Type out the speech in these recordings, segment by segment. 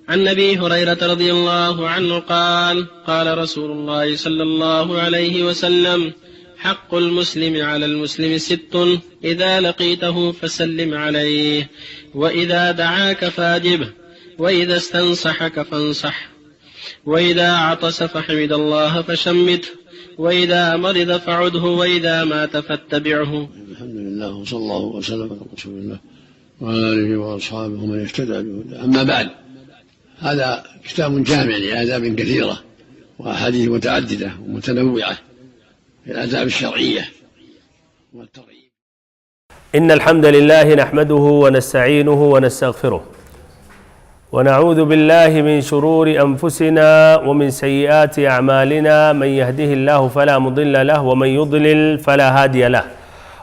عن أبي هريرة رضي الله عنه قال قال رسول الله صلى الله عليه وسلم حق المسلم على المسلم 6: إذا لقيته فسلم عليه، وإذا دعاك فأجبه، وإذا استنصحك فانصح، وإذا عطس فحمد الله فشمته، وإذا مرض فعده، وإذا مات فاتبعه. الحمد لله وصلى الله وسلم على رسول الله وعلى آله وأصحابه ومن اهتدى بهداه. أما بعد، هذا كتاب جامع لآداب كثيرة وأحاديث متعددة ومتنوعة في الآداب الشرعية والترغيب. إن الحمد لله نحمده ونستعينه ونستغفره ونعوذ بالله من شرور أنفسنا ومن سيئات أعمالنا، من يهده الله فلا مضل له ومن يضلل فلا هادي له،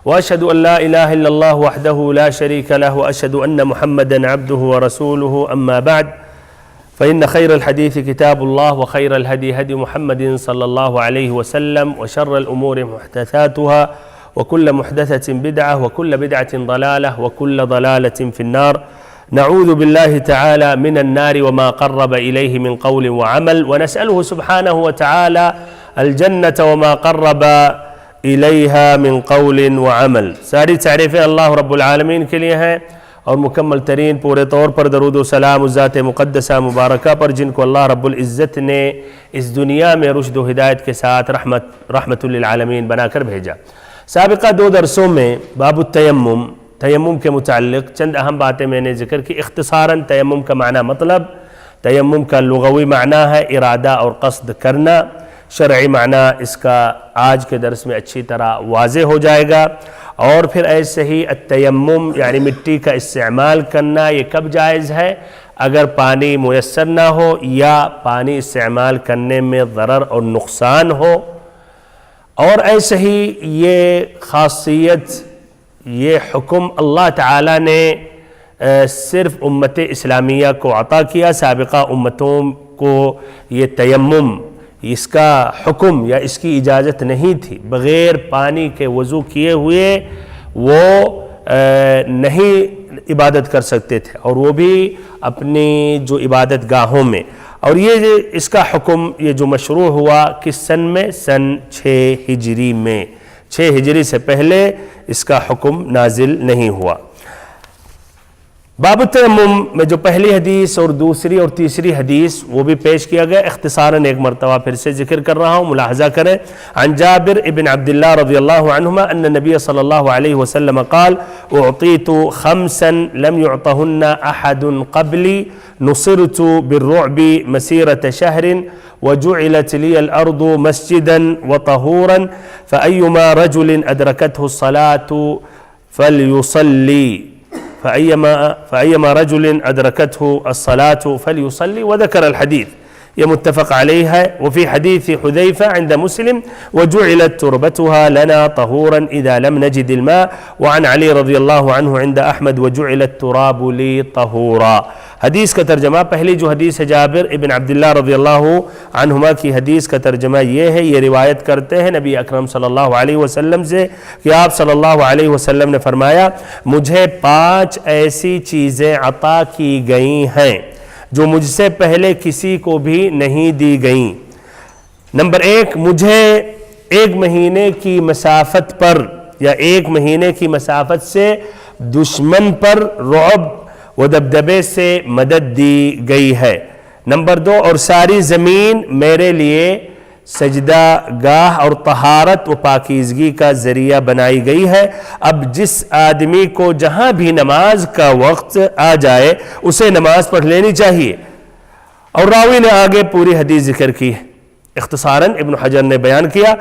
وأشهد أن لا إله إلا الله وحده لا شريك له، وأشهد أن محمدا عبده ورسوله. أما بعد، فإن خير الحديث كتاب الله، وخير الهدي هدي محمد صلى الله عليه وسلم، وشر الأمور محدثاتها، وكل محدثة بدعة، وكل بدعة ضلالة، وكل ضلالة في النار. نعوذ بالله تعالى من النار وما قرب إليه من قول وعمل، ونسأله سبحانه وتعالى الجنة وما قرب إليها من قول وعمل. ساری تعریفیں اللہ رب العالمین کے لیے ہیں، اور مکمل ترین پورے طور پر درود و سلام اس ذات مقدسہ مبارکہ پر جن کو اللہ رب العزت نے اس دنیا میں رشد و ہدایت کے ساتھ رحمت للعالمین بنا کر بھیجا۔ سابقہ 2 درسوں میں باب تیمم کے متعلق چند اہم باتیں میں نے ذکر کی۔ اختصاراً تیمم کا معنی، مطلب تیمم کا لغوی معنی ہے ارادہ اور قصد کرنا، شرعی معنی اس کا آج کے درس میں اچھی طرح واضح ہو جائے گا۔ اور پھر ایسے ہی التیمم یعنی مٹی کا استعمال کرنا، یہ کب جائز ہے؟ اگر پانی میسر نہ ہو یا پانی استعمال کرنے میں ضرر اور نقصان ہو۔ اور ایسے ہی یہ خاصیت، یہ حکم اللہ تعالیٰ نے صرف امت اسلامیہ کو عطا کیا، سابقہ امتوں کو یہ تیمم اس کا حکم یا اس کی اجازت نہیں تھی۔ بغیر پانی کے وضو کیے ہوئے وہ نہیں عبادت کر سکتے تھے، اور وہ بھی اپنی جو عبادت گاہوں میں۔ اور یہ اس کا حکم یہ جو مشروع ہوا کس سن میں؟ سن 6 ہجری میں۔ 6 ہجری سے پہلے اس کا حکم نازل نہیں ہوا۔ باب التیمم میں جو پہلی حدیث اور دوسری اور تیسری حدیث وہ بھی پیش کیا گیا، اختصاراً ایک مرتبہ پھر سے ذکر کر رہا ہوں، ملاحظہ کریں۔ عن جابر ابن عبد اللہ رضی اللہ عنہما ان نبی صلی اللہ علیہ وسلم قال اعطیت 5 لم يعطهن احد قبلی نصرت بالرعب مسیرة شهر وجعلت لي الأرض مسجدا وطهورا فأيما رجل أدركته الصلاة فليصلي فأيما رجل أدركته الصلاة فليصلي، وذكر الحديث، یہ متفق علیہ ہے۔ وفي حديث حذيفة عند مسلم وجعلت تربتها لنا طهورا إذا لم نجد الماء، وعن علي رضي الله عنه عند أحمد وجعل التراب لي طهورا۔ حدیث کا ترجمہ، پہلی جو حدیث ہے جابر ابن عبداللہ رضی اللہ عنہما کی حدیث کا ترجمہ یہ ہے، یہ روایت کرتے ہیں نبی اکرم صلی اللہ علیہ وسلم سے کہ آپ صلی اللہ علیہ وسلم نے فرمایا مجھے 5 ایسی چیزیں عطا کی گئی ہیں جو مجھ سے پہلے کسی کو بھی نہیں دی گئیں۔ نمبر 1، مجھے 1 مہینے کی مسافت پر یا 1 مہینے کی مسافت سے دشمن پر رعب و دبدبے سے مدد دی گئی ہے۔ نمبر 2، اور ساری زمین میرے لیے سجدہ گاہ اور طہارت و پاکیزگی کا ذریعہ بنائی گئی ہے۔ اب جس آدمی کو جہاں بھی نماز کا وقت آ جائے اسے نماز پڑھ لینی چاہیے۔ اور راوی نے آگے پوری حدیث ذکر کی ہے، اختصاراً ابن حجر نے بیان کیا۔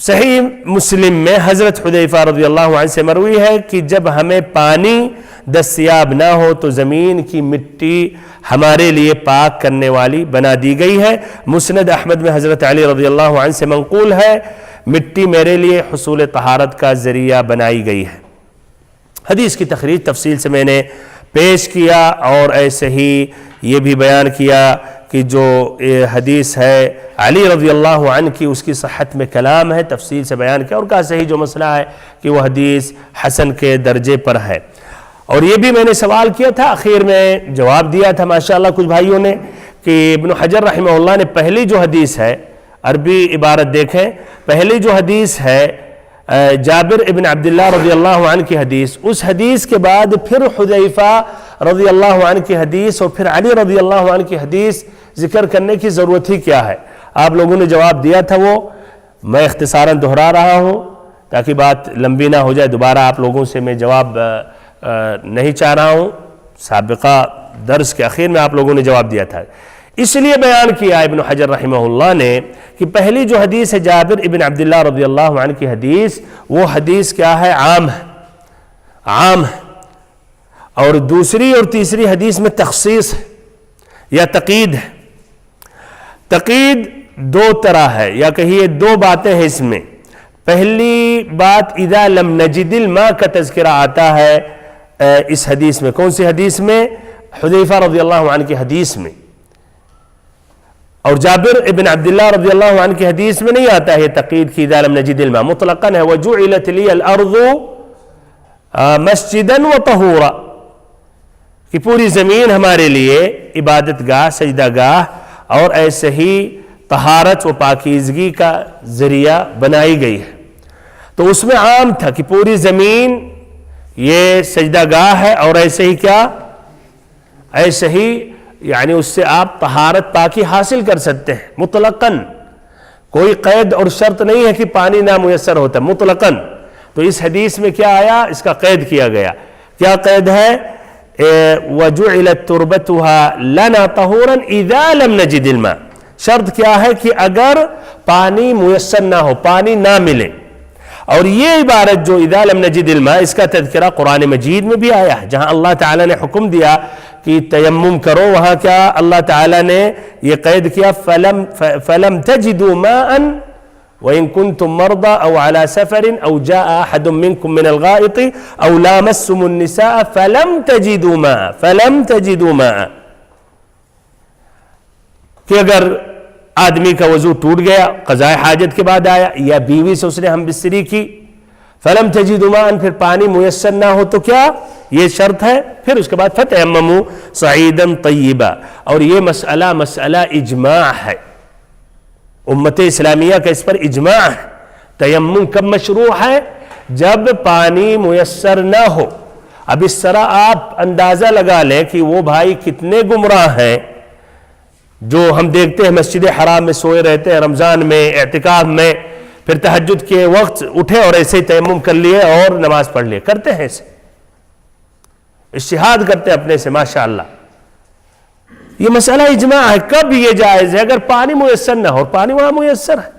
صحیح مسلم میں حضرت حذیفہ رضی اللہ عنہ سے مروی ہے کہ جب ہمیں پانی دستیاب نہ ہو تو زمین کی مٹی ہمارے لیے پاک کرنے والی بنا دی گئی ہے۔ مسند احمد میں حضرت علی رضی اللہ عنہ سے منقول ہے مٹی میرے لیے حصول طہارت کا ذریعہ بنائی گئی ہے۔ حدیث کی تخریج تفصیل سے میں نے پیش کیا، اور ایسے ہی یہ بھی بیان کیا کہ جو حدیث ہے علی رضی اللہ عنہ کی اس کی صحت میں کلام ہے، تفصیل سے بیان کیا، اور کہا صحیح جو مسئلہ ہے کہ وہ حدیث حسن کے درجے پر ہے۔ اور یہ بھی میں نے سوال کیا تھا، اخیر میں جواب دیا تھا ماشاءاللہ کچھ بھائیوں نے، کہ ابن حجر رحمہ اللہ نے پہلی جو حدیث ہے، عربی عبارت دیکھیں، پہلی جو حدیث ہے جابر ابن عبداللہ رضی اللہ عنہ کی حدیث، اس حدیث کے بعد پھر حذیفہ رضی اللہ عنہ کی حدیث اور پھر علی رضی اللہ عنہ کی حدیث ذکر کرنے کی ضرورت ہی کیا ہے؟ آپ لوگوں نے جواب دیا تھا، وہ میں اختصاراً دہرا رہا ہوں تاکہ بات لمبی نہ ہو جائے، دوبارہ آپ لوگوں سے میں جواب نہیں چاہ رہا ہوں، سابقہ درس کے اخیر میں آپ لوگوں نے جواب دیا تھا، اس لیے بیان کیا ابن حجر رحمہ اللہ نے کہ پہلی جو حدیث ہے جابر ابن عبداللہ رضی اللہ عنہ کی حدیث، وہ حدیث کیا ہے؟ عام ہے، عام ہے، اور دوسری اور تیسری حدیث میں تخصیص ہے یا تقید ہے۔ تقید دو طرح ہے، یا کہیے دو باتیں ہیں اس میں۔ پہلی بات اذا لم نجد الماء کا تذکرہ آتا ہے اس حدیث میں، کون سی حدیث میں؟ حذیفہ رضی اللہ عنہ کی حدیث میں، اور جابر ابن عبداللہ رضی اللہ عنہ کی حدیث میں نہیں آتا ہے تقید کی اذا لم نجد الماء، مطلقاً ہے وجعلت لی الارض مسجدا وطہورا، کہ پوری زمین ہمارے لیے عبادت گاہ، سجدہ گاہ اور ایسے ہی طہارت و پاکیزگی کا ذریعہ بنائی گئی ہے۔ تو اس میں عام تھا کہ پوری زمین یہ سجدہ گاہ ہے، اور ایسے ہی کیا؟ ایسے ہی یعنی اس سے آپ طہارت پاکی حاصل کر سکتے ہیں مطلقاً، کوئی قید اور شرط نہیں ہے کہ پانی نامیسر ہوتا ہے، مطلقاً۔ تو اس حدیث میں کیا آیا؟ اس کا قید کیا گیا، کیا قید ہے؟ وَجُعِلَتْ تُرْبَتُهَا لَنَا طَهُورًا إِذَا لَمْ نَجِدِ الْمَاءَ، شرط کیا ہے کہ اگر پانی میسر نہ ہو، پانی نہ ملے۔ اور یہ عبارت جو اذا لم نجد الماء، اس کا تذکرہ قرآن مجید میں بھی آیا ہے، جہاں اللہ تعالیٰ نے حکم دیا کہ تیمم کرو، وہاں کیا اللہ تعالیٰ نے یہ قید کیا فَلَمْ تَجِدُوا مَاءً وَإِن كُنتُم مَّرْضَىٰ أَوْ عَلَىٰ سَفَرٍ أَوْ جَاءَ أَحَدٌ مِّنكُم مِّنَ الْغَائِطِ أَوْ لَامَسْتُمُ النِّسَاءَ فَلَمْ تَجِدُوا مَاءً فَلَمْ تَجِدُوا مَاءً، کہ اگر آدمی کا وضو ٹوٹ گیا، قضاء حاجت کے بعد آیا، یا بیوی سے اس نے ہم بستری کی، فَلَمْ تَجِدُوا مَاءً، پھر پانی میسر نہ ہو تو کیا؟ یہ شرط ہے۔ پھر اس کے بعد فَتَيَمَّمُوا صَعِيدًا طَيِّبًا، اور یہ مسئلہ اجماع ہے، امت اسلامیہ کا اس پر اجماع ہے۔ تیمم کب مشروع ہے؟ جب پانی میسر نہ ہو۔ اب اس طرح آپ اندازہ لگا لیں کہ وہ بھائی کتنے گمراہ ہیں جو ہم دیکھتے ہیں مسجد حرام میں سوئے رہتے ہیں، رمضان میں، اعتکاف میں، پھر تہجد کے وقت اٹھے اور ایسے ہی تیمم کر لیے اور نماز پڑھ لیے، کرتے ہیں اسے، اجتہاد کرتے ہیں اپنے سے ماشاءاللہ۔ یہ مسئلہ اجماع ہے، کب یہ جائز ہے؟ اگر پانی میسر نہ ہو، پانی وہاں میسر ہے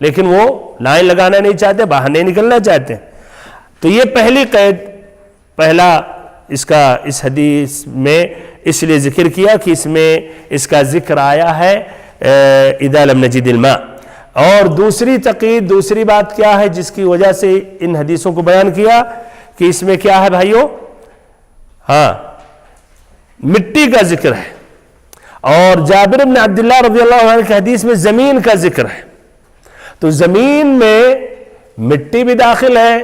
لیکن وہ لائن لگانا نہیں چاہتے، باہر نہیں نکلنا چاہتے، تو یہ پہلی قید، پہلا اس کا اس حدیث میں اس لیے ذکر کیا کہ اس میں اس کا ذکر آیا ہے اذا لم نجد الماء۔ اور دوسری تقید، دوسری بات کیا ہے جس کی وجہ سے ان حدیثوں کو بیان کیا کہ اس میں کیا ہے بھائیوں؟ ہاں، مٹی کا ذکر ہے، اور جابر بن عبداللہ رضی اللہ عنہ کی حدیث میں زمین کا ذکر ہے۔ تو زمین میں مٹی بھی داخل ہے،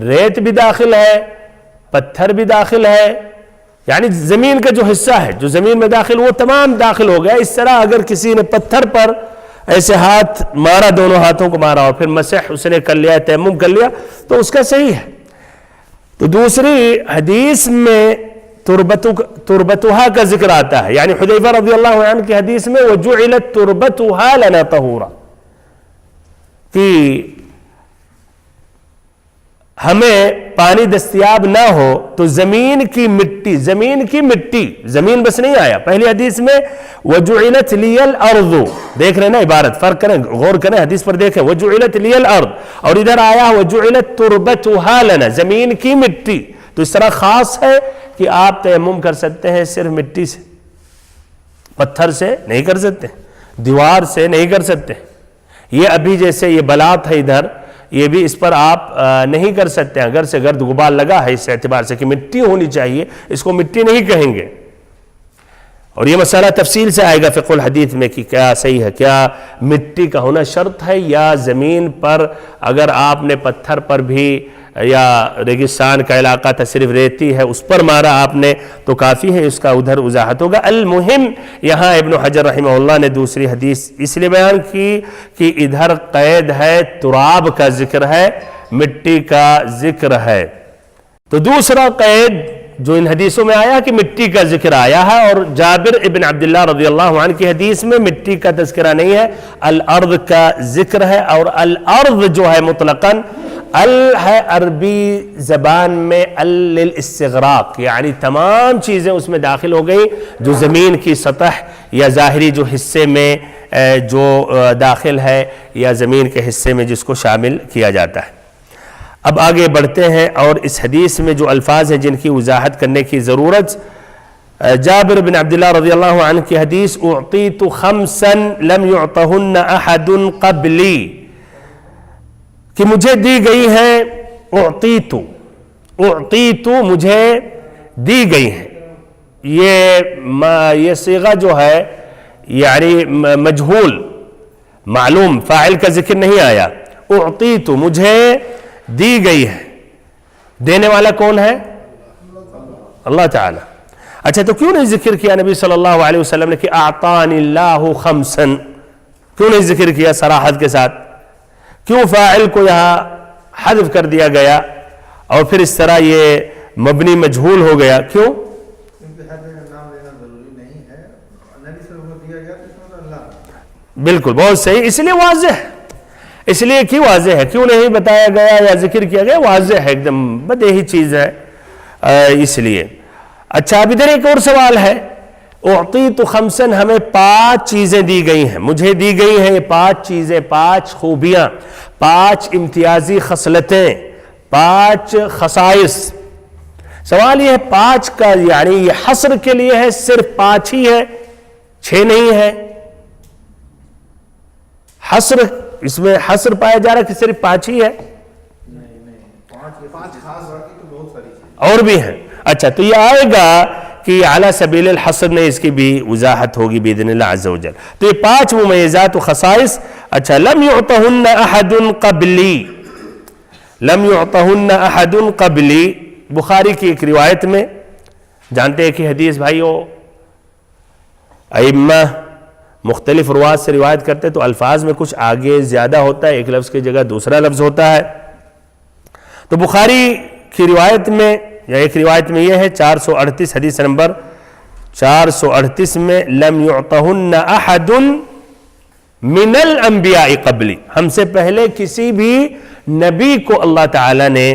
ریت بھی داخل ہے، پتھر بھی داخل ہے، یعنی زمین کا جو حصہ ہے جو زمین میں داخل، وہ تمام داخل ہو گیا۔ اس طرح اگر کسی نے پتھر پر ایسے ہاتھ مارا، دونوں ہاتھوں کو مارا اور پھر مسح اس نے کر لیا، تیمم کر لیا، تو اس کا صحیح ہے۔ تو دوسری حدیث میں تربتها کا ذکر آتا ہے، یعنی حذیفہ رضی اللہ عنہ کی حدیث میں وجعلت تربتها لنا طہورا، کہ ہمیں پانی دستیاب نہ ہو تو زمین کی مٹی، زمین بس نہیں آیا، پہلی حدیث میں وجعلت لی الارض، دیکھ رہے نا عبارت، فرق کریں، غور کریں، حدیث پر دیکھیں، وجعلت لی الارض، اور ادھر آیا وجعلت تربتها لنا، زمین کی مٹی۔ تو اس طرح خاص ہے کہ آپ تیمم کر سکتے ہیں صرف مٹی سے، پتھر سے نہیں کر سکتے، دیوار سے نہیں کر سکتے۔ یہ ابھی جیسے یہ بلاط ہے ادھر، یہ بھی اس پر آپ نہیں کر سکتے، اگر سے گرد غبار لگا ہے اس اعتبار سے کہ مٹی ہونی چاہیے، اس کو مٹی نہیں کہیں گے۔ اور یہ مسئلہ تفصیل سے آئے گا فقہ الحدیث میں کہ کیا صحیح ہے، کیا مٹی کا ہونا شرط ہے یا زمین پر اگر آپ نے پتھر پر بھی یا ریگستان کا علاقہ تھا صرف ریتی ہے اس پر مارا آپ نے تو کافی ہے، اس کا ادھر وضاحت ہوگا۔ المہم یہاں ابن حجر رحمہ اللہ نے دوسری حدیث اس لیے بیان کی کہ ادھر قید ہے، تراب کا ذکر ہے، مٹی کا ذکر ہے، تو دوسرا قید جو ان حدیثوں میں آیا کہ مٹی کا ذکر آیا ہے، اور جابر ابن عبداللہ رضی اللہ عنہ کی حدیث میں مٹی کا تذکرہ نہیں ہے، الارض کا ذکر ہے، اور الارض جو ہے مطلقاً ہے عربی زبان میں للاستغراق، یعنی تمام چیزیں اس میں داخل ہو گئی جو زمین کی سطح یا ظاہری جو حصے میں جو داخل ہے یا زمین کے حصے میں جس کو شامل کیا جاتا ہے۔ اب آگے بڑھتے ہیں اور اس حدیث میں جو الفاظ ہیں جن کی وضاحت کرنے کی ضرورت۔ جابر بن عبداللہ رضی اللہ عنہ کی حدیث، اعطیت خمسا لم یعطہن احد قبلی، کہ مجھے دی گئی ہیں، اعطیت مجھے دی گئی ہیں، یہ صیغہ جو ہے یعنی مجہول معلوم فاعل کا ذکر نہیں آیا، اعطیت مجھے دی گئی ہے، دینے والا کون ہے؟ اللہ تعالی۔ اچھا تو کیوں نہیں ذکر کیا نبی صلی اللہ علیہ وسلم نے کہ اعطانی اللہ خمسا، کیوں نہیں ذکر کیا صراحت کے ساتھ؟ کیوں فاعل کو یہاں حذف کر دیا گیا اور پھر اس طرح یہ مبنی مجہول ہو گیا؟ کیوں؟ بالکل بہت صحیح، اس لیے واضح ہے، اس لیے کی واضح ہے، کیوں نہیں بتایا گیا یا ذکر کیا گیا؟ واضح ہے، ایک دم بدیہی چیز ہے اس لیے۔ اچھا اب ادھر ایک اور سوال ہے، اعطیت خمسا، ہمیں 5 چیزیں دی گئی ہیں، مجھے دی گئی ہیں یہ 5 چیزیں، 5 خوبیاں، 5 امتیازی خصلتیں، 5 خصائص۔ سوال یہ ہے 5 کا یعنی یہ حصر کے لیے ہے، صرف 5 ہی ہے، 6 نہیں ہے؟ حصر، اس میں حصر پایا جا رہا ہے کہ صرف 5 ہی ہے؟ اور بھی ہیں۔ اچھا تو یہ آئے گا کہ علی سبیل الحصر نے اس کی بھی وضاحت ہوگی باذن اللہ عز و جل۔ تو یہ 5 ممیزات و خصائص۔ اچھا، لم یعطہن احد قبلی، لم یعطہن احد قبلی، بخاری کی ایک روایت میں، جانتے ہیں کہ حدیث بھائیو ائمہ مختلف روایت سے روایت کرتے تو الفاظ میں کچھ آگے زیادہ ہوتا ہے، ایک لفظ کی جگہ دوسرا لفظ ہوتا ہے۔ تو بخاری کی روایت میں یا ایک روایت میں یہ ہے 438 حدیث نمبر 438 میں، لم یعطہن احد من الانبیاء قبلی، ہم سے پہلے کسی بھی نبی کو اللہ تعالی نے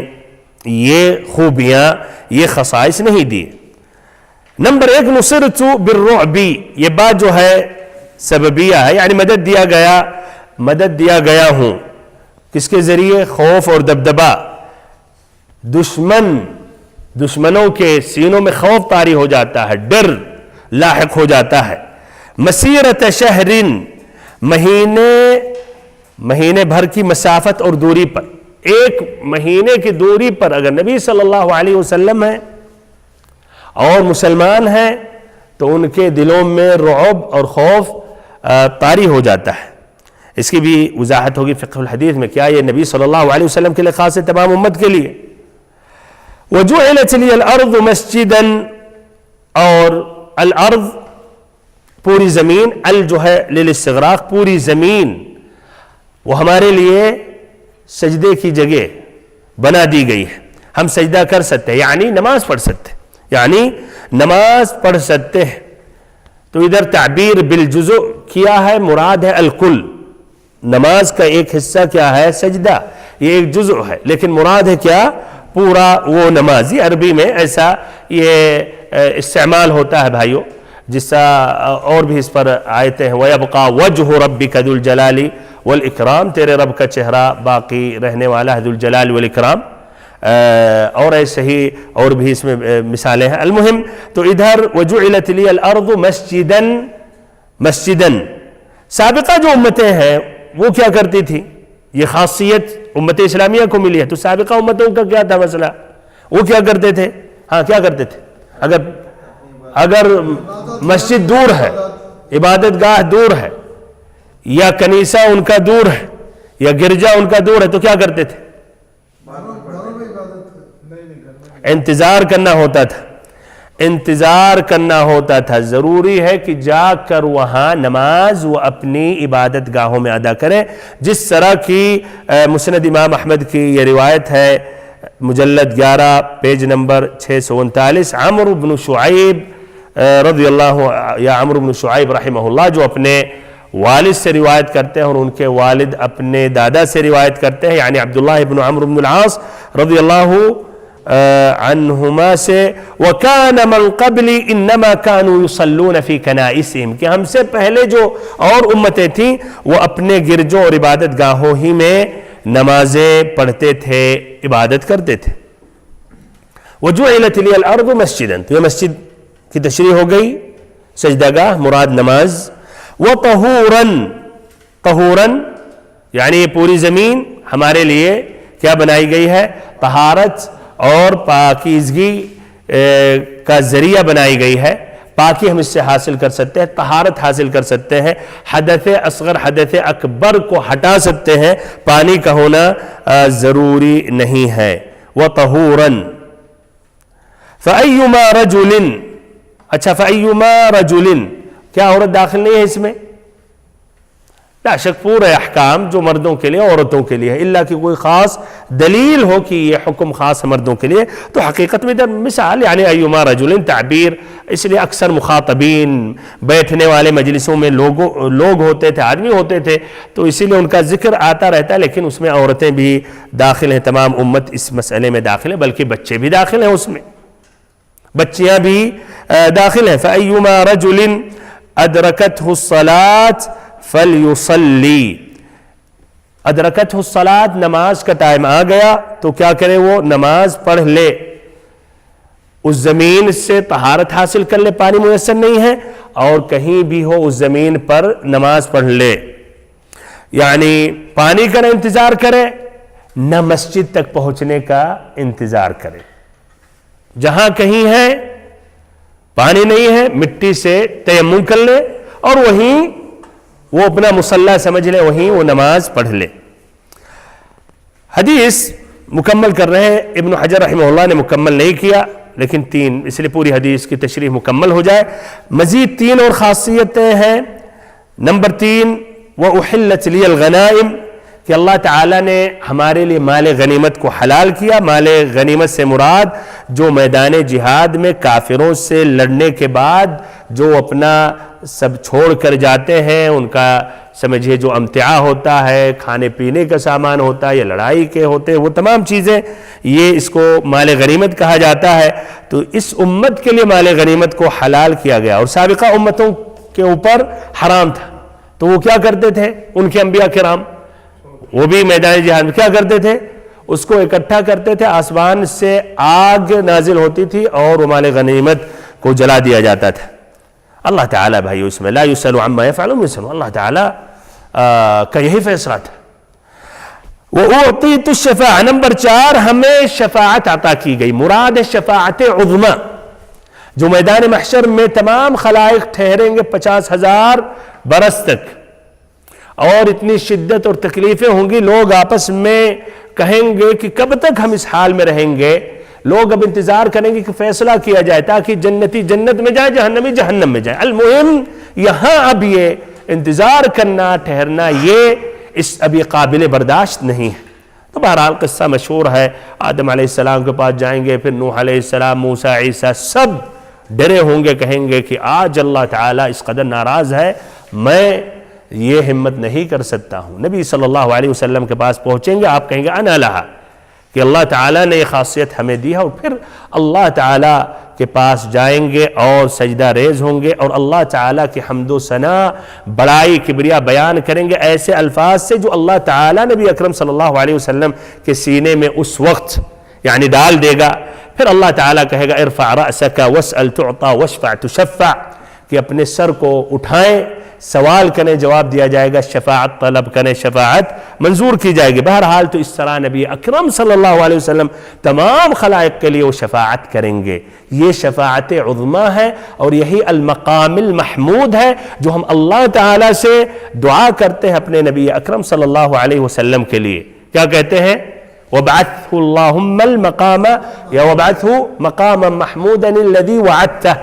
یہ خوبیاں، یہ خصائص نہیں دی۔ نمبر 1، نصرت بالرعب، یہ بات جو ہے سببیہ ہے، یعنی مدد دیا گیا ہوں، کس کے ذریعے؟ خوف اور دبدبہ، دشمنوں کے سینوں میں خوف طاری ہو جاتا ہے، ڈر لاحق ہو جاتا ہے۔ مسیرت شہر، مہینے بھر کی مسافت اور دوری پر، 1 مہینے کی دوری پر اگر نبی صلی اللہ علیہ وسلم ہیں اور مسلمان ہیں تو ان کے دلوں میں رعب اور خوف طاری ہو جاتا ہے۔ اس کی بھی وضاحت ہوگی فقہ الحدیث میں، کیا یہ نبی صلی اللہ علیہ وسلم کے لیے خاص ہے تمام امت کے لیے؟ وَجُعِلَتْ لِيَ الْأَرْضُ مَسْجِدًا، اور الارض پوری زمین، جو ہے للاستغراق، پوری زمین وہ ہمارے لیے سجدے کی جگہ بنا دی گئی ہے، ہم سجدہ کر سکتے ہیں، یعنی نماز پڑھ سکتے ہیں۔ تو ادھر تعبیر بالجزء کیا ہے، مراد ہے الکل، نماز کا ایک حصہ کیا ہے؟ سجدہ، یہ ایک جزء ہے، لیکن مراد ہے کیا؟ پورا وہ نماز۔ یہ عربی میں ایسا یہ استعمال ہوتا ہے بھائیو، جس سے اور بھی اس پر آیتیں ہیں، وَيَبْقَى وَجْهُ رَبِّكَ ذُو الْجَلَالِ وَالْإِكْرَامِ، تیرے رب کا چہرہ باقی رہنے والا ہے، ذو الجلال والاکرام، اور ایسے ہی اور بھی اس میں مثالیں ہیں۔ المہم تو ادھر وَجُعِلَتْ لِيَ الْأَرْضُ مَسْجِدًا، سابقہ جو امتیں ہیں وہ کیا کرتی تھی؟ یہ خاصیت امت اسلامیہ کو ملی ہے، تو سابقہ امتوں کا کیا تھا مسئلہ؟ وہ کیا کرتے تھے؟ کیا کرتے تھے؟ اگر مسجد دور ہے، عبادت گاہ دور ہے، یا کنیسہ ان کا دور ہے، یا گرجا ان کا دور ہے، تو کیا کرتے تھے؟ انتظار کرنا ہوتا تھا، انتظار کرنا ہوتا تھا. ضروری ہے کہ جا کر وہاں نماز وہ اپنی عبادت گاہوں میں ادا کریں، جس طرح کی مسند امام احمد کی یہ روایت ہے، مجلد 11 پیج نمبر 639. عمرو بن شعیب رضی اللہ یا عمرو بن شعیب رحمہ اللہ، جو اپنے والد سے روایت کرتے ہیں اور ان کے والد اپنے دادا سے روایت کرتے ہیں، یعنی عبداللہ بن عمرو بن العاص رضی اللہ عنہما سے، وَكَانَ مَنْ قَبْلِ إِنَّمَا كَانُوا يُصَلُّونَ فِي كَنَائِسِهِمْ، کہ ہم سے پہلے جو اور امتیں تھیں وہ اپنے گرجوں اور عبادت گاہوں ہی میں نمازیں پڑھتے تھے، عبادت کرتے تھے. وَجُعِلَتْ لِيَ الْأَرْضُ مَسْجِدًا، تو یہ مسجد کی تشریح ہو گئی، سجدہ گاہ مراد نماز. وَطَهُورًا، طہوراً یعنی یہ پوری زمین ہمارے لیے کیا بنائی گئی ہے؟ طہارت اور پاکیزگی کا ذریعہ بنائی گئی ہے. پاکی ہم اس سے حاصل کر سکتے ہیں، طہارت حاصل کر سکتے ہیں، حدث اصغر حدث اکبر کو ہٹا سکتے ہیں، پانی کا ہونا ضروری نہیں ہے. وَطَهُورًا فَأَيُّمَا رَجُلٍ، اچھا فَأَيُّمَا رَجُلٍ، کیا عورت داخل نہیں ہے اس میں؟ لا شک پورے احکام جو مردوں کے لیے عورتوں کے لیے ہے، اللہ کی کوئی خاص دلیل ہو کہ یہ حکم خاص ہے مردوں کے لیے. تو حقیقت میں در مثال یعنی ایما رجل تعبیر، اس لیے اکثر مخاطبین بیٹھنے والے مجلسوں میں لوگ ہوتے تھے، آدمی ہوتے تھے، تو اسی لیے ان کا ذکر آتا رہتا ہے، لیکن اس میں عورتیں بھی داخل ہیں، تمام امت اس مسئلے میں داخل ہے، بلکہ بچے بھی داخل ہیں، اس میں بچیاں بھی داخل ہیں. فَأَيُّمَا رَجُلٍ أَدْرَكَتْهُ الصَّلَاةُ فَلْيُصَلِّ، ادرکتہ الصلاۃ، نماز کا ٹائم آ گیا تو کیا کرے؟ وہ نماز پڑھ لے. اس زمین سے طہارت حاصل کر لے، پانی میسر نہیں ہے، اور کہیں بھی ہو اس زمین پر نماز پڑھ لے. یعنی پانی کا نہ انتظار کرے، نہ مسجد تک پہنچنے کا انتظار کرے. جہاں کہیں ہے پانی نہیں ہے، مٹی سے تیمم کر لے اور وہیں وہ اپنا مصلی سمجھ لے، وہیں وہ نماز پڑھ لے. حدیث مکمل کر رہے ہیں، ابن حجر رحمہ اللہ نے مکمل نہیں کیا، لیکن 3، اس لیے پوری حدیث کی تشریح مکمل ہو جائے. مزید 3 اور خاصیتیں ہیں. نمبر 3، وَأُحِلَّتْ لِيَ الْغَنَائِمْ، کہ اللہ تعالیٰ نے ہمارے لیے مال غنیمت کو حلال کیا. مال غنیمت سے مراد جو میدان جہاد میں کافروں سے لڑنے کے بعد جو اپنا سب چھوڑ کر جاتے ہیں، ان کا سمجھے جو امتعاء ہوتا ہے، کھانے پینے کا سامان ہوتا ہے یا لڑائی کے ہوتے ہیں، وہ تمام چیزیں، یہ اس کو مال غنیمت کہا جاتا ہے. تو اس امت کے لیے مال غنیمت کو حلال کیا گیا، اور سابقہ امتوں کے اوپر حرام تھا. تو وہ کیا کرتے تھے؟ ان کے انبیاء کرام وہ بھی میدان جہاد میں کیا کرتے تھے؟ اس کو اکٹھا کرتے تھے، آسمان سے آگ نازل ہوتی تھی اور وہ مال غنیمت کو جلا دیا جاتا تھا. اللہ تعالیٰ بھائی اس میں لا یسأل عما یفعل وهم یسألون، اللہ تعالیٰ کا یہی فیصلہ تھا. وَأُعْطِيتُ الشَّفَاعَةَ، نمبر 4، ہمیں شفاعت عطا کی گئی. مراد شفاعت عظمی، جو میدان محشر میں تمام خلائق ٹھہریں گے 50,000 برس تک، اور اتنی شدت اور تکلیفیں ہوں گی، لوگ آپس میں کہیں گے کہ کب تک ہم اس حال میں رہیں گے. لوگ اب انتظار کریں گے کہ فیصلہ کیا جائے تاکہ جنتی جنت میں جائے، جہنمی جہنم میں جائے. المہم یہاں اب یہ انتظار کرنا، ٹھہرنا، یہ اب یہ قابل برداشت نہیں ہے. تو بہرحال قصہ مشہور ہے، آدم علیہ السلام کے پاس جائیں گے، پھر نوح علیہ السلام، موسیٰ، عیسیٰ، سب ڈرے ہوں گے، کہیں گے کہ آج اللہ تعالیٰ اس قدر ناراض ہے، میں یہ ہمت نہیں کر سکتا ہوں. نبی صلی اللہ علیہ وسلم کے پاس پہنچیں گے، آپ کہیں گے انا لہا، کہ اللہ تعالیٰ نے یہ خاصیت ہمیں دی ہے، اور پھر اللہ تعالیٰ کے پاس جائیں گے اور سجدہ ریز ہوں گے اور اللہ تعالیٰ کی حمد و ثنا، بڑائی، کبریا بیان کریں گے ایسے الفاظ سے جو اللہ تعالیٰ نبی اکرم صلی اللہ علیہ وسلم کے سینے میں اس وقت یعنی ڈال دے گا. پھر اللہ تعالیٰ کہے گا ارفع رأسک واسأل تعطى واشفع تشفع، کہ اپنے سر کو اٹھائیں، سوال کریں، جواب دیا جائے گا، شفاعت طلب کریں، شفاعت منظور کی جائے گی. بہرحال تو اس طرح نبی اکرم صلی اللہ علیہ وسلم تمام خلائق کے لیے وہ شفاعت کریں گے. یہ شفاعت عظمی ہے، اور یہی المقام المحمود ہے جو ہم اللہ تعالیٰ سے دعا کرتے ہیں اپنے نبی اکرم صلی اللہ علیہ وسلم کے لیے. کیا کہتے ہیں؟ وابعثه اللهم المقام یا وابعثه مقاما محمودا الذي وعدته.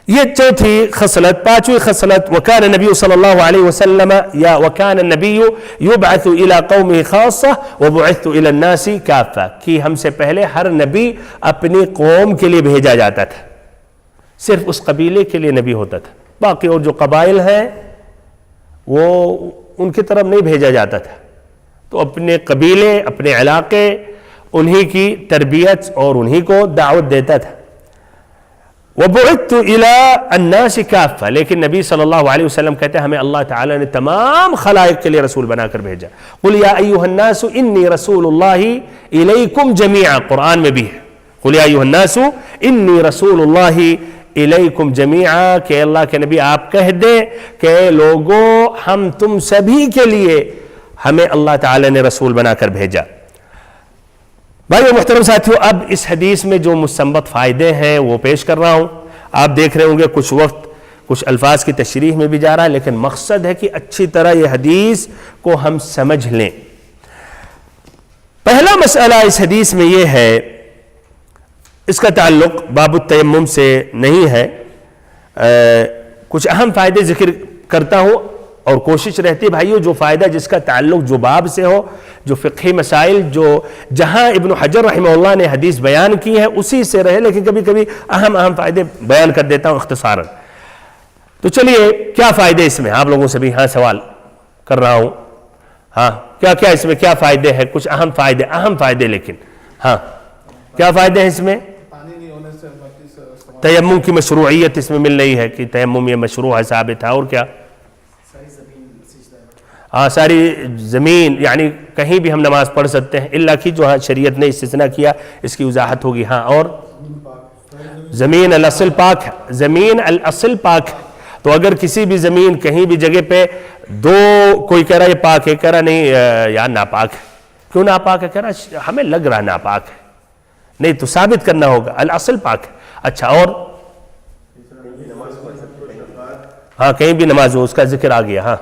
یہ چوتھی خصلت. پانچویں خصلت وكان النبي صلی اللہ علیہ وسلم یا وكان النبي يبعث الى قومه خاصة وبعثت الى الناس كافة، کہ ہم سے پہلے ہر نبی اپنی قوم کے لیے بھیجا جاتا تھا، صرف اس قبیلے کے لیے نبی ہوتا تھا، باقی اور جو قبائل ہیں وہ ان کی طرف نہیں بھیجا جاتا تھا. تو اپنے قبیلے، اپنے علاقے، انہی کی تربیت اور انہی کو دعوت دیتا تھا. وَبُعِثْتُ إِلَىٰ النَّاسِ كَافَّةً، لیکن نبی صلی اللہ علیہ وسلم کہتے ہیں ہمیں اللہ تعالیٰ نے تمام خلائق کے لیے رسول بنا کر بھیجا. قُلْ يَا أَيُّهَا النَّاسُ إِنِّي رَسُولُ اللَّهِ إِلَيْكُمْ جَمِيعًا، قرآن میں بھی ہے قُلْ يَا أَيُّهَا النَّاسُ إِنِّي رَسُولُ اللَّهِ إِلَيْكُمْ جَمِيعًا، کہ اللہ کے نبی آپ کہہ دیں کہ لوگوں ہم تم سبھی کے لیے ہمیں اللہ تعالیٰ نے رسول بنا کر بھیجا. بھائیو محترم ساتھیو، اب اس حدیث میں جو مستنبط فائدے ہیں وہ پیش کر رہا ہوں. آپ دیکھ رہے ہوں گے کچھ وقت کچھ الفاظ کی تشریح میں بھی جا رہا ہے، لیکن مقصد ہے کہ اچھی طرح یہ حدیث کو ہم سمجھ لیں. پہلا مسئلہ اس حدیث میں یہ ہے، اس کا تعلق باب التیمم سے نہیں ہے، کچھ اہم فائدے ذکر کرتا ہوں اور کوشش رہتی ہے بھائیو جو فائدہ جس کا تعلق جو باب سے ہو، جو فقہی مسائل جو جہاں ابن حجر رحمہ اللہ نے حدیث بیان کی ہے اسی سے رہے، لیکن کبھی کبھی اہم فائدے بیان کر دیتا ہوں اختصاراً. تو چلیے کیا فائدے اس میں، آپ لوگوں سے بھی سوال کر رہا ہوں، کیا اس میں کیا فائدے ہیں، کچھ اہم فائدے لیکن کیا فائدے ہیں اس میں؟ تیمم کی مشروعیت اس میں مل رہی ہے کہ تیمم یہ مشروع ہے، ثابت ہے. اور کیا؟ ساری زمین، یعنی کہیں بھی ہم نماز پڑھ سکتے ہیں الا کہ جو شریعت نے استثناء کیا اس کی وضاحت ہوگی. اور زمین الاصل پاک ہے، زمین الاصل پاک ہے. تو اگر کسی بھی زمین کہیں بھی جگہ پہ کوئی کہہ رہا یہ پاک ہے، کہہ رہا نہیں یار ناپاک ہے. کیوں ناپاک ہے؟ کہہ رہا ہمیں لگ رہا ناپاک ہے. نہیں تو ثابت کرنا ہوگا الاصل پاک ہے. اچھا، اور کہیں بھی نماز ہو اس کا ذکر آ گیا.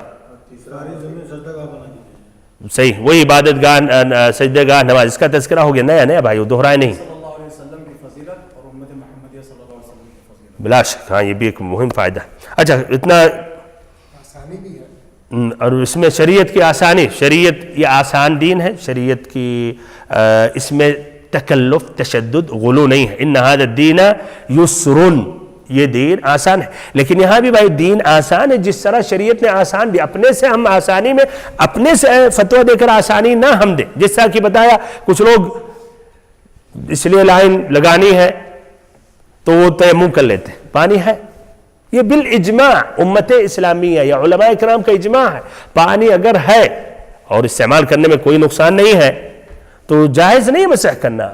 صحیح، وہی عبادت گاہ، سجدہ گاہ، نماز، اس کا تذکرہ ہو گیا. نیا بھائی دہرائے نہیں. بلا شک یہ بھی ایک مہم فائدہ. اچھا، اتنا اور اس میں شریعت کی آسانی، شریعت یہ آسان دین ہے، شریعت کی اس میں تکلف، تشدد، غلو نہیں ہے. ان ھذا الدین یسر، یہ دین آسان ہے. لیکن یہاں بھی بھائی دین آسان ہے، جس طرح شریعت نے آسان دی، اپنے سے ہم آسانی میں اپنے سے فتویٰ دے کر آسانی نہ ہم دیں. جس طرح کی بتایا کچھ لوگ اس لیے لائن لگانی ہے تو وہ تیمم کر لیتے ہیں، پانی ہے. یہ بالاجماع امت اسلامیہ یا علماء کرام کا اجماع ہے، پانی اگر ہے اور استعمال کرنے میں کوئی نقصان نہیں ہے تو جائز نہیں مسح کرنا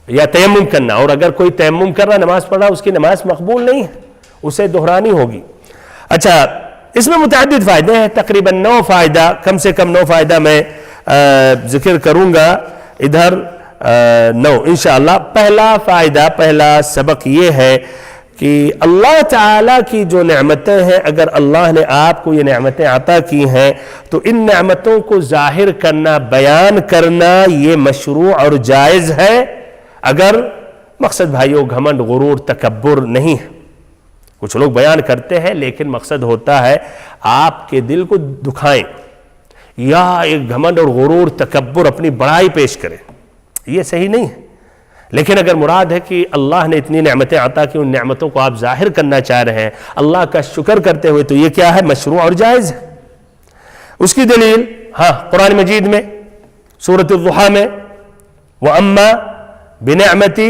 یا تیمم کرنا. اور اگر کوئی تیمم کر رہا نماز پڑھ رہا اس کی نماز مقبول نہیں ہے، اسے دہرانی ہوگی. اچھا، اس میں متعدد فائدے ہیں، تقریباً 9 فائدہ، کم سے کم 9 فائدہ میں ذکر کروں گا ادھر 9 انشاءاللہ. پہلا فائدہ، پہلا سبق یہ ہے کہ اللہ تعالیٰ کی جو نعمتیں ہیں، اگر اللہ نے آپ کو یہ نعمتیں عطا کی ہیں تو ان نعمتوں کو ظاہر کرنا، بیان کرنا یہ مشروع اور جائز ہے، اگر مقصد بھائیو گھمنڈ، غرور، تکبر نہیں ہے. کچھ لوگ بیان کرتے ہیں لیکن مقصد ہوتا ہے آپ کے دل کو دکھائیں یا ایک گھمنڈ اور غرور، تکبر، اپنی بڑائی پیش کریں، یہ صحیح نہیں ہے. لیکن اگر مراد ہے کہ اللہ نے اتنی نعمتیں عطا کی، ان نعمتوں کو آپ ظاہر کرنا چاہ رہے ہیں اللہ کا شکر کرتے ہوئے، تو یہ کیا ہے؟ مشروع اور جائز ہے. اس کی دلیل قرآن مجید میں سورۃ الضحیٰ میں وَأَمَّا بِنِعْمَتِ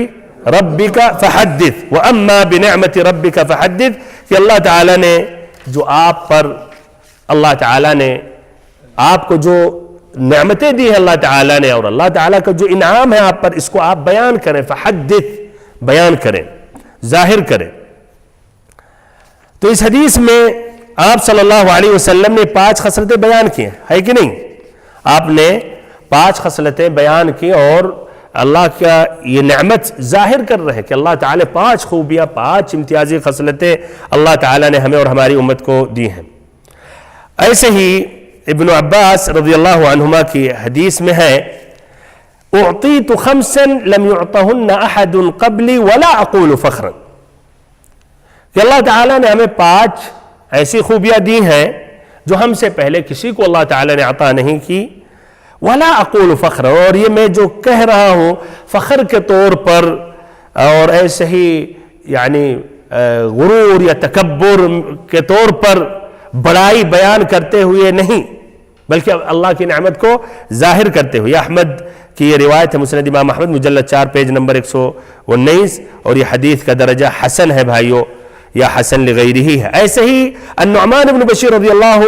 رَبِّكَ فَحَدِّثْ، وَأَمَّا بِنِعْمَتِ رَبِّكَ فَحَدِّثْ، کہ اللہ تعالیٰ نے جو آپ پر، اللہ تعالیٰ نے آپ کو جو نعمتیں دی ہیں اللہ تعالیٰ نے، اور اللہ تعالیٰ کا جو انعام ہے آپ پر، اس کو آپ بیان کریں. فحدث، بیان کریں، ظاہر کریں. تو اس حدیث میں آپ صلی اللہ علیہ وسلم نے 5 خصلتیں بیان کی ہیں، ہے کہ نہیں؟ آپ نے 5 خصلتیں بیان کی اور اللہ کا یہ نعمت ظاہر کر رہے ہیں کہ اللہ تعالیٰ 5 خوبیاں، 5 امتیازی خصلتیں اللہ تعالیٰ نے ہمیں اور ہماری امت کو دی ہیں. ایسے ہی ابن عباس رضی اللہ عنہما کی حدیث میں ہے اعطیت خمسا لم يعطهن احد قبلی ولا اقول فخرا، کہ اللہ تعالیٰ نے ہمیں 5 ایسی خوبیاں دی ہیں جو ہم سے پہلے کسی کو اللہ تعالیٰ نے عطا نہیں کی، ولا اقول فخرا، اور یہ میں جو کہہ رہا ہوں فخر کے طور پر اور ایسے ہی یعنی غرور یا تکبر کے طور پر بڑائی بیان کرتے ہوئے نہیں، بلکہ اللہ کی نعمت کو ظاہر کرتے ہوئے۔ احمد کی یہ روایت ہے، مسند امام احمد مجلد 4 پیج نمبر 119، اور یہ حدیث کا درجہ حسن ہے بھائیو، یا حسن لغیرہ ہے۔ ایسے ہی النعمان بن بشیر رضی اللہ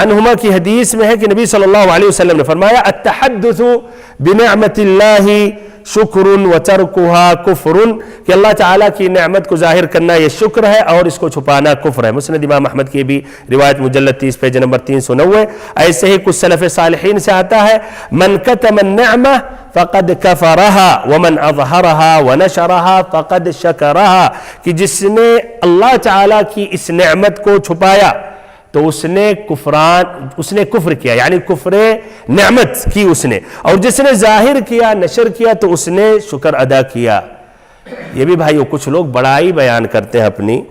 عنہما کی حدیث میں ہے کہ نبی صلی اللہ علیہ وسلم نے فرمایا التحدث بنعمت اللہ شکر وترکها کفر، کہ اللہ تعالیٰ کی نعمت کو ظاہر کرنا یہ شکر ہے اور اس کو چھپانا کفر ہے۔ مسند امام احمد کی بھی روایت مجلد 30 پیج نمبر 390۔ ایسے ہی کچھ سلف صالحین سے آتا ہے من کتم النعمہ فقد کفرها ومن اظہرها ونشرها فقد شکرها، کہ جس نے اللہ تعالیٰ کی اس نعمت کو چھپایا تو اس نے کفر کیا، یعنی کفر نعمت کی اس نے، اور جس نے ظاہر کیا نشر کیا تو اس نے شکر ادا کیا۔ یہ بھی بھائیو کچھ لوگ بڑائی بیان کرتے ہیں اپنی،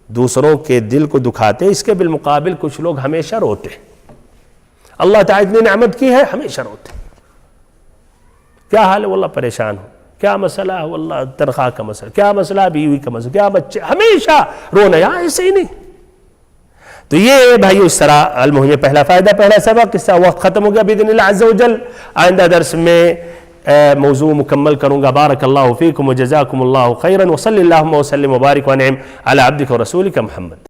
دوسروں کے دل کو دکھاتے ہیں، اس کے بالمقابل کچھ لوگ ہمیشہ روتے ہیں۔ اللہ تعالیٰ نے نعمت کی ہے، ہمیشہ روتے ہیں، کیا حال ہے واللہ پریشان ہو، کیا مسئلہ ہے واللہ تنخواہ کا مسئلہ، کیا مسئلہ بیوی کا مسئلہ، کیا بچے، ہمیشہ رونا، یہاں ایسے ہی نہیں۔ تو یہ بھائیو اس طرح المہم پہلا فائدہ، پہلا سبق، اس کا وقت ختم ہو گیا باذن اللہ عز وجل۔ آئندہ درس میں موضوع مکمل کروں گا۔ بارک اللہ فیکم وجزاکم اللہ خیرا، وصلی اللہم وسلم وبارک وانعم علی عبدک ورسولک محمد۔